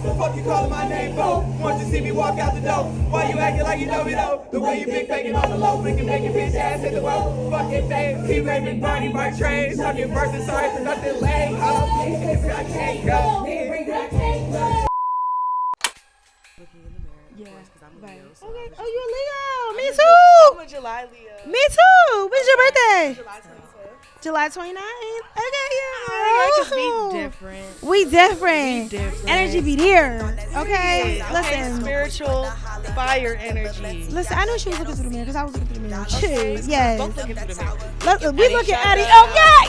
The fuck you calling my name for? Want to see me walk out the door? Why you acting like you know me though? The way you big faking on the low, making bitch ass hit the road. Fucking thing, keep blaming Bonnie by train. Talking verses, sorry for nothing lame. I can't go. Yeah. Right. So Okay. Oh, you a Leo? Me too. I'm a July Leo. Me too. When's your birthday? July 25th. July 29th. Okay, Yeah, yeah. 'cause we different. We different. We different. Energy be there. Okay. Okay, Listen. spiritual fire energy. Listen, I knew she was looking through the mirror because I was looking through the mirror. Okay, Too. Yes. both looking through the mirror. We looking at it. Okay.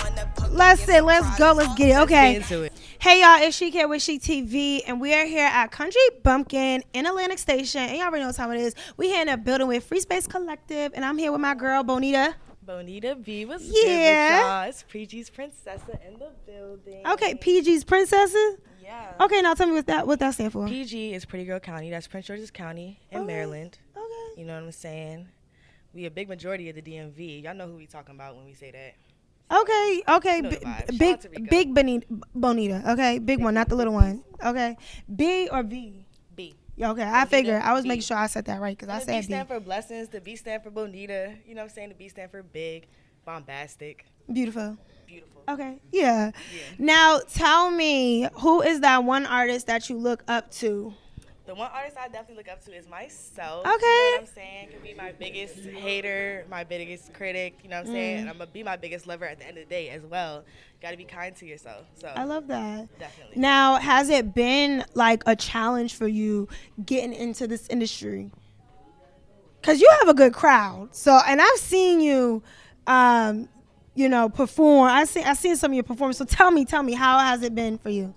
Listen, let's go. Let's get it. Okay. Get into it. Hey y'all, it's Sheek here with Sheek TV, and we are here at Country Bumpkin in Atlantic Station, and y'all already know what time it is. We here in a building with Phree Space Collective, and I'm here with my girl Bonita. Bonita B was Yeah. good with y'all. It's PG's Princessa in the building. Okay, PG's Princesses. Yeah. Okay, now tell me what that stand for. PG is Pretty Girl County. That's Prince George's County in Maryland. Okay. You know what I'm saying? We a big majority of the DMV. Y'all know who we talking about when we say that. Okay. You know the vibe. Shout out to Rico. Big Bonita. Okay, big one, not the little one. Okay, B or V. B. Yeah, okay, I figured. I was B. making sure I said that right because I The B said B. stand for blessings. The B stand for Bonita. You know what I'm saying? The B stand for big, bombastic, Beautiful. beautiful. Okay. Yeah. Yeah. Now tell me, who is that one artist that you look up to? The one artist I definitely look up to is myself. Okay. You know what I'm saying? Could be my biggest hater, my biggest critic, you know what I'm saying? And I'm going to be my biggest lover at the end of the day as well. Got to be kind to yourself. So I love that. Definitely. Now, has it been like a challenge for you getting into this industry? Because you have a good crowd. So, and I've seen you, perform. I seen some of your performances. So tell me, how has it been for you?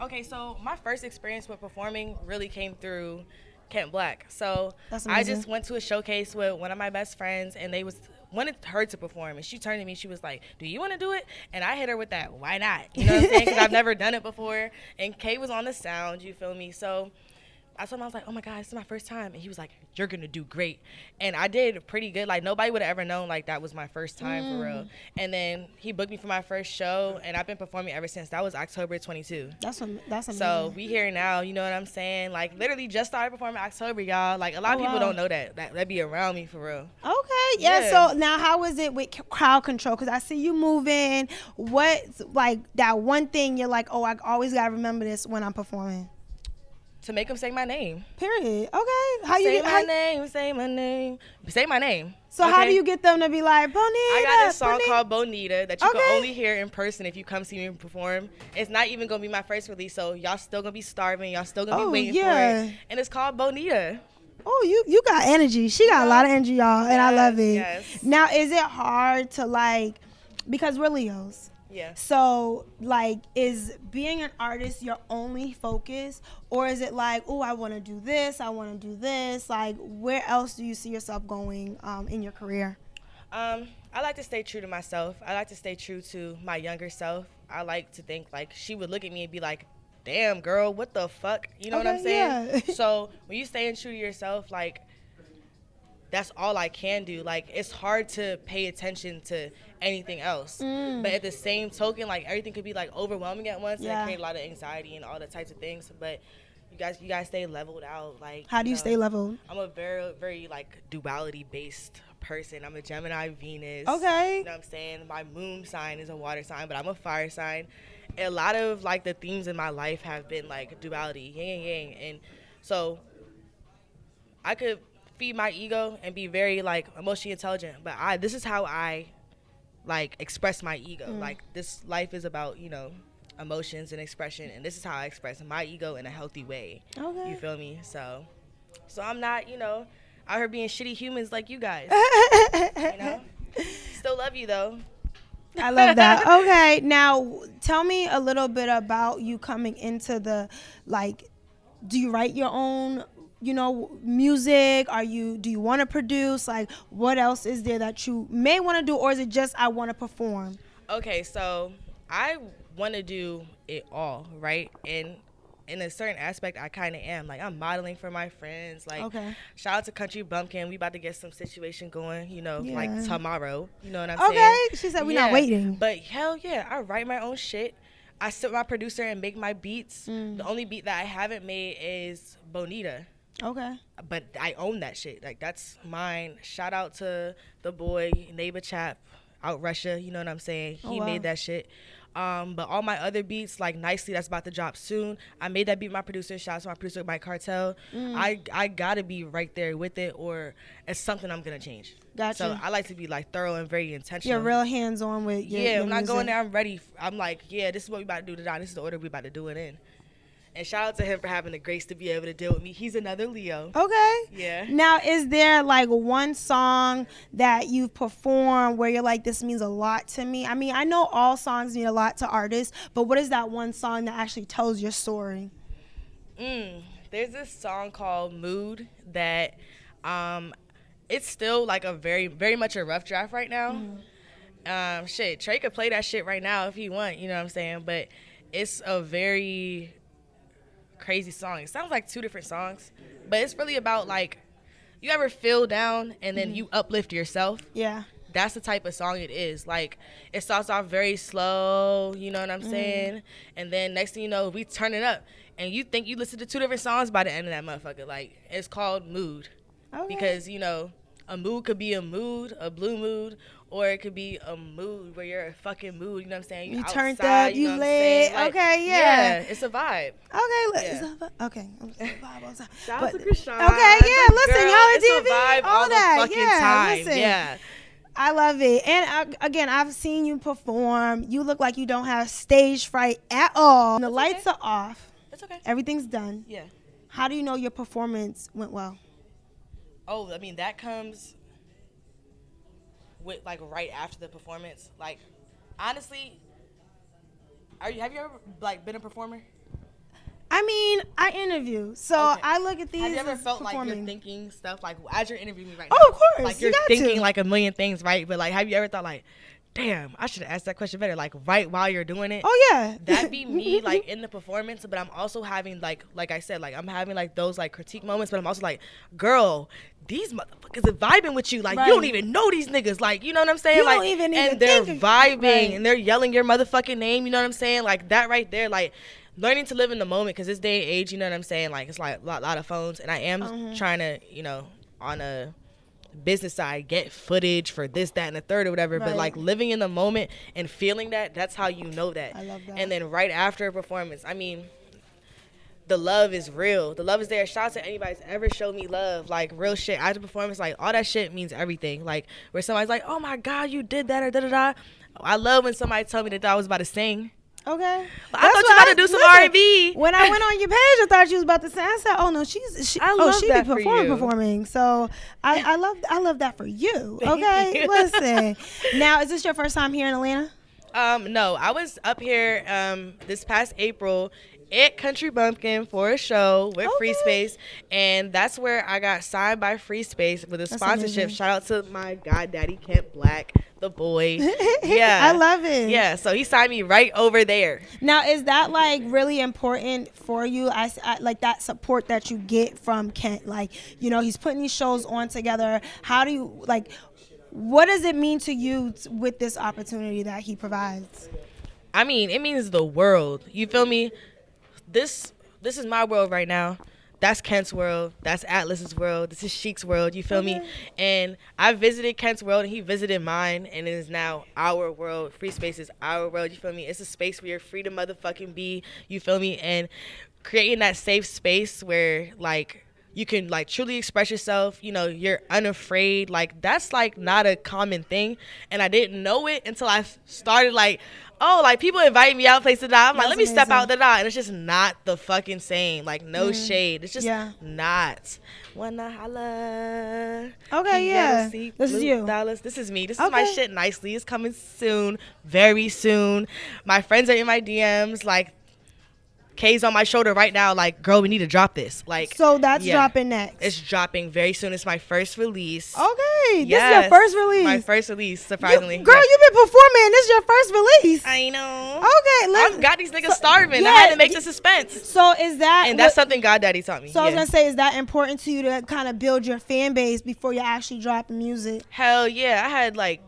Okay, so my first experience with performing really came through Kent Black. So That's I amazing. just went to a showcase with one of my best friends, and they wanted her to perform, and she turned to me, she was like, do you want to do it? And I hit her with that, why not? You know what I'm saying? Because I've never done it before, and Kay was on the sound, you feel me? So I told him, I was like, oh my God, this is my first time. And he was like, you're going to do great. And I did pretty good. Like, nobody would have ever known, like, that was my first time for real. And then he booked me for my first show, and I've been performing ever since. That was October 22. That's amazing. So we here now, you know what I'm saying? Like, literally just started performing October, y'all. Like, a lot of people don't know that be around me for real. Okay, yeah. So now, how is it with crowd control? Because I see you moving. What's like that one thing you're like, oh, I always gotta remember this when I'm performing? To make them say my name. Period. Okay. How Say you my name, say my name. Say my name. So okay? how do you get them to be like, Bonita? I got this song Bonita? called Bonita that you Okay. can only hear in person if you come see me perform. It's not even going to be my first release, so y'all still going to be starving. Y'all still going to be waiting for it. And it's called Bonita. Oh, you got energy. She got a lot of energy, y'all, and I love it. Yes. Now, is it hard to like, because we're Leos. Yeah. So, like, is being an artist your only focus? Or is it like, oh, I want to do this, I want to do this? Like, where else do you see yourself going in your career? I like to stay true to myself. I like to stay true to my younger self. I like to think, like, she would look at me and be like, damn, girl, what the fuck? You know what I'm saying? Yeah. So, when you staying true to yourself, like, that's all I can do. Like, it's hard to pay attention to anything else. But at the same token, like, everything could be, like, overwhelming at once and create a lot of anxiety and all that types of things. But you guys stay leveled out. Like, How do you stay leveled? I'm a very, very, like, duality-based person. I'm a Gemini Venus. Okay. You know what I'm saying? My moon sign is a water sign, but I'm a fire sign. A lot of, like, the themes in my life have been, like, duality, yin and yang. And so I could feed my ego and be very, like, emotionally intelligent, but this is how I, like, express my ego. Like, this life is about, you know, emotions and expression, and this is how I express my ego in a healthy way. Okay. You feel me? So I'm not, you know, out here being shitty humans like you guys. You know? Still love you, though. I love that. Okay, now tell me a little bit about you coming into the, like, do you write your own, you know, music? Do you want to produce? Like, what else is there that you may want to do, or is it just I want to perform? Okay, so I want to do it all, right? And in a certain aspect, I kind of am. Like, I'm modeling for my friends. Like, shout out to Country Bumpkin. We about to get some situation going, you know, like tomorrow. You know what I'm saying? Okay, she said we're not waiting. But hell yeah, I write my own shit. I sit with my producer and make my beats. The only beat that I haven't made is Bonita. Okay. But I own that shit. Like, that's mine. Shout out to the boy, neighbor chap out Russia. You know what I'm saying? He made that shit. But all my other beats, like Nicely, that's about to drop soon. I made that beat with my producer. Shout out to my producer, Mike Cartel. I gotta be right there with it, or it's something I'm gonna change. Gotcha. So I like to be like thorough and very intentional. You're real hands-on with your when I music. go in there, I'm ready. I'm like, yeah, this is what we about to do today. This is the order we about to do it in. And shout out to him for having the grace to be able to deal with me. He's another Leo. Okay. Yeah. Now, is there like one song that you've performed where you're like, this means a lot to me? I mean, I know all songs mean a lot to artists, but what is that one song that actually tells your story? There's this song called Mood that it's still like a very, very much a rough draft right now. Trey could play that shit right now if he want, you know what I'm saying? But it's a very crazy song. It sounds like two different songs, but it's really about like, you ever feel down and then you uplift yourself? Yeah. That's the type of song it is. Like, it starts off very slow, you know what I'm saying? And then next thing you know, we turn it up and you think you listen to two different songs by the end of that motherfucker. Like, it's called Mood. Okay. Because, you know, a mood could be a mood, a blue mood, or it could be a mood where you're a fucking mood, you know what I'm saying? You outside, turned up, you know what I'm lit. saying? Like, Okay, yeah. Yeah, it's a vibe. Okay. Shout out to Krishan. Okay, yeah, listen, Girl, Holla it's TV, a vibe all all that. the fucking Yeah, time. listen. Yeah. I love it. And again, I've seen you perform. You look like you don't have stage fright at all. The lights are off. It's okay. Everything's done. Yeah. How do you know your performance went well? Oh, I mean, that comes with, like, right after the performance. Like, honestly, have you ever, like, been a performer? I mean, I interview, so I look at these. Have you ever as felt like performing. you're thinking stuff, like, as you're interviewing me right Oh, now? of course, Like, you you're got thinking, to. like, a million things, right? But, like, have you ever thought, like, damn, I should have asked that question better, like, right while you're doing it? Oh, yeah. That'd be me, like, in the performance, but I'm also having, like I said, like, I'm having, like, those, like, critique moments, but I'm also like, girl, these motherfuckers are vibing with you. Like, Right. you don't even know these niggas. Like, you know what I'm saying? You Like, don't even and they're think vibing, right. and they're yelling your motherfucking name, you know what I'm saying? Like, that right there, like, learning to live in the moment, because this day and age, you know what I'm saying? Like, it's like a lot of phones, and I am trying to, you know, on a business side, get footage for this, that, and the third or whatever, but, Right. like, living in the moment and feeling that's how you know that. I love that. And then right after a performance, I mean, the love is real. The love is there. Shout out to anybody that's ever showed me love. Like, real shit. After performance, like, all that shit means everything. Like, where somebody's like, oh my God, you did that, or da-da-da. I love when somebody told me that I was about to sing. Okay. But I thought you were about to do some R&B. When I went on your page, I thought you was about to say. I said, "Oh no, she love be that for you. performing." So I love that for you. Thank Okay, you. Listen. Now, is this your first time here in Atlanta? No, I was up here this past April at Country Bumpkin for a show with Phree Space, and that's where I got signed by Phree Space with a sponsorship. amazing. Shout out to my goddaddy Kent Black, the boy. Yeah, I love it. Yeah, so he signed me right over there. Now, is that like really important for you? I like that support that you get from Kent. Like, you know, he's putting these shows on together. How do you like? What does it mean to you with this opportunity that he provides? I mean, it means the world. You feel me? This is my world right now. That's Kent's world. That's Atlas's world. This is Sheek's world. You feel me? And I visited Kent's world, and he visited mine, and it is now our world. Phree Space is our world. You feel me? It's a space where you're free to motherfucking be. You feel me? And creating that safe space where, like, you can, like, truly express yourself. You know, you're unafraid. Like, that's, like, not a common thing. And I didn't know it until I started, like, oh, like, people invite me out places. I'm like, let me step out. And it's just not the fucking same. Like, no shade. It's just not. Wanna holla. Okay, yeah. This is you. Dollars. This is me. This is my shit nicely. It's coming soon. Very soon. My friends are in my DMs. Like, Kay's on my shoulder right now, like, girl, we need to drop this. Like, so that's dropping next. It's dropping very soon. It's my first release. Okay, this is your first release. My first release, surprisingly. Girl, you've been performing. This is your first release. I know. Okay, I've got these niggas starving. I had to make the suspense. So is that? And that's something God Daddy taught me. So I was gonna say, is that important to you to kind of build your fan base before you actually drop music? Hell yeah, I had like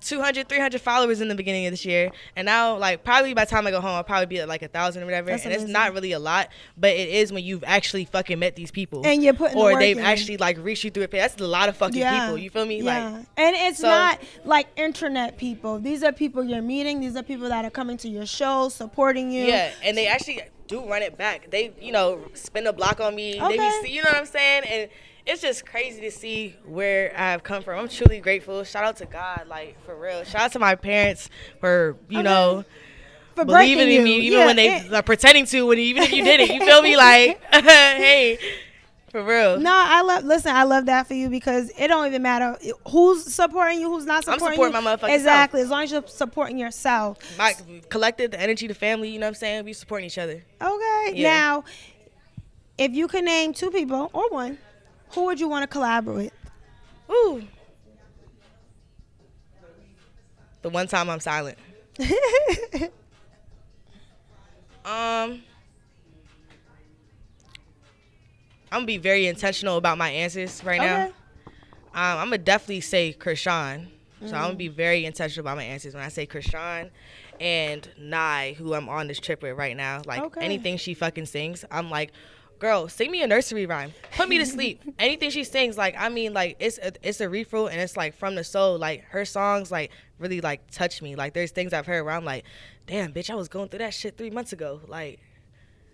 200, 300 followers in the beginning of this year, and now like probably by the time I go home I'll probably be at like 1,000 or whatever. That's and amazing. It's not really a lot, but it is when you've actually fucking met these people and you're putting the or work they've in. actually like reached you through a page. That's a lot of fucking people, you feel me? Yeah. Like, and it's so- not like internet people. These are people you're meeting. These are people that are coming to your shows, supporting you. yeah, and they actually do run it back. They, you know, spin a block on me. Okay. They be, you know what I'm saying? And it's just crazy to see where I've come from. I'm truly grateful. Shout out to God, like, for real. Shout out to my parents for, you know, For believing breaking in me, you. even Yeah, when they and- are pretending to, even if you did it. You feel me? Like, hey, for real. No, I love that for you because it don't even matter who's supporting you, who's not I'm supporting supporting you. my motherfucking Exactly, self. as long as you're supporting yourself. My collective, the energy, the family, you know what I'm saying? We supporting each other. Okay. Yeah. Now, if you could name 2 people or 1, who would you want to collaborate Ooh. The one time I'm silent. with? I'm gonna be very intentional about my answers right now. Okay. I'm gonna definitely say Krishan. So I'm gonna be very intentional about my answers when I say Krishan and Nye, who I'm on this trip with right now. Like Okay. anything she fucking sings, I'm like, girl, sing me a nursery rhyme. Put me to sleep. Anything she sings, like, I mean, like, it's a refill and it's like from the soul. Like her songs, like, really like touch me. Like there's things I've heard where I'm like, damn, bitch, I was going through that shit 3 months ago. Like,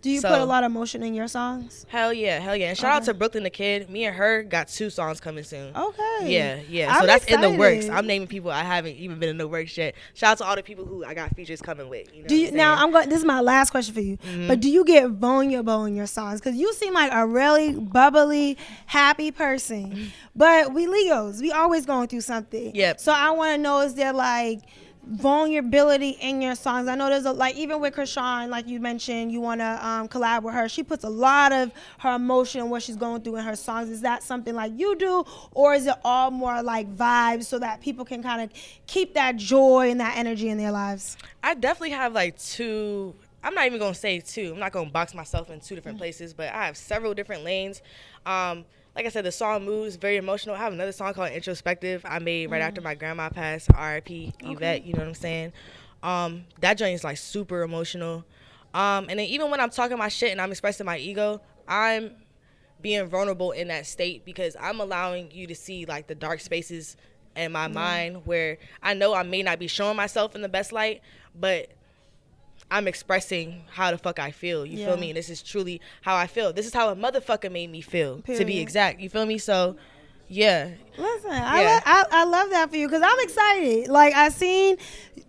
Do you So- put a lot of emotion in your songs? hell yeah. And shout out Okay. to Brooklyn the Kid. Me and her got 2 songs coming soon. Okay. Yeah. I'm So that's in the works. excited. I'm naming people I haven't even been in the works yet. Shout out to all the people who I got features coming with. You know Do you what now? saying? I'm going. This is my last question for you. But do you get vulnerable in your songs? Because you seem like a really bubbly, happy person. But we Leos, we always going through something. Yep. So I want to know: is there like vulnerability in your songs? I know there's like even with Krishan, like you mentioned, you want to collab with her. She puts a lot of her emotion and what she's going through in her songs. Is that something like you do, or is it all more like vibes so that people can kind of keep that joy and that energy in their lives? I definitely have like 2. I'm not even gonna say 2. I'm not gonna box myself in 2 different places, but I have several different lanes. Like I said, the song moves very emotional. I have another song called Introspective I made right after my grandma passed, R.I.P. Yvette, you know what I'm saying? That joint is like super emotional. And then even when I'm talking my shit and I'm expressing my ego, I'm being vulnerable in that state because I'm allowing you to see like the dark spaces in my mind where I know I may not be showing myself in the best light, but I'm expressing how the fuck I feel. You Yeah. feel me? And this is truly how I feel. This is how a motherfucker made me feel, to Period. be exact. You feel me? So, yeah. Listen, Yeah. I love that for you because I'm excited. Like I seen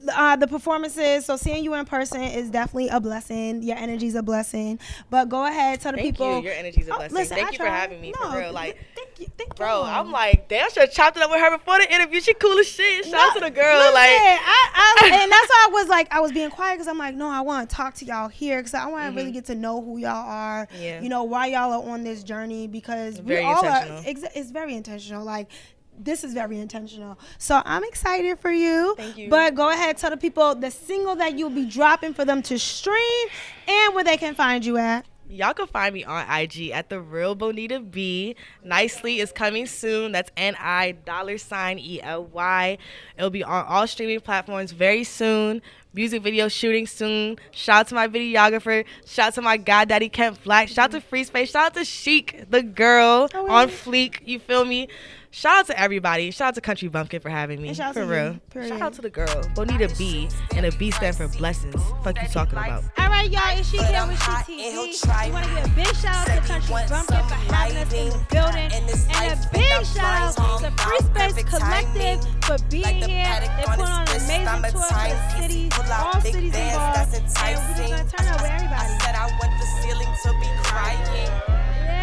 the performances, so seeing you in person is definitely a blessing. Your energy's a blessing. But go ahead, tell the Thank people. you. Your energy's a blessing. Listen, Thank I you for tried. having me, for real. Like, thank you, bro, I'm like, damn, I should have chopped it up with her before the interview. She cool as shit. Shout out to the girl. Listen, Like, and that's why I was like, I was being quiet because I'm like, no, I want to talk to y'all here because I want to really get to know who y'all are. Yeah. You know why y'all are on this journey because Very we all intentional. are. It's very intentional. Like. This is very intentional. So I'm excited for you. Thank you. But go ahead, tell the people the single that you'll be dropping for them to stream and where they can find you at. y'all can find me on IG at The Real Bonita B. Nicely is coming soon. That's NI$ELY. It'll be on all streaming platforms very soon. Music video shooting soon. Shout out to my videographer. Shout out to my goddaddy Kent Black. Shout out to Phree Space. Shout out to Sheek, the girl on fleek. You feel me? Shout out to everybody. Shout out to Country Bumpkin for having me. And shout out For to real. you, period. Shout out to the girl, Bonita B. And a B stand for blessings. Fuck you talking about. All right, y'all, it's Sheek here with Sheek TV. We want to give a big shout out to Country Bumpkin for having us in the building. And a big shout out to Phree Space Collective for being here. They put on an amazing tour for the city, all cities involved. And we're just going to turn up with everybody. I said I want the ceiling to be crying.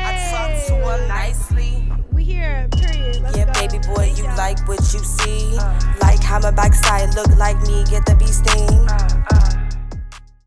I talked to Yay. her nicely. We here, period. Let's Yeah, go. baby boy, Thank you y'all. like what you see. Like how my backside look like me, get the bee sting.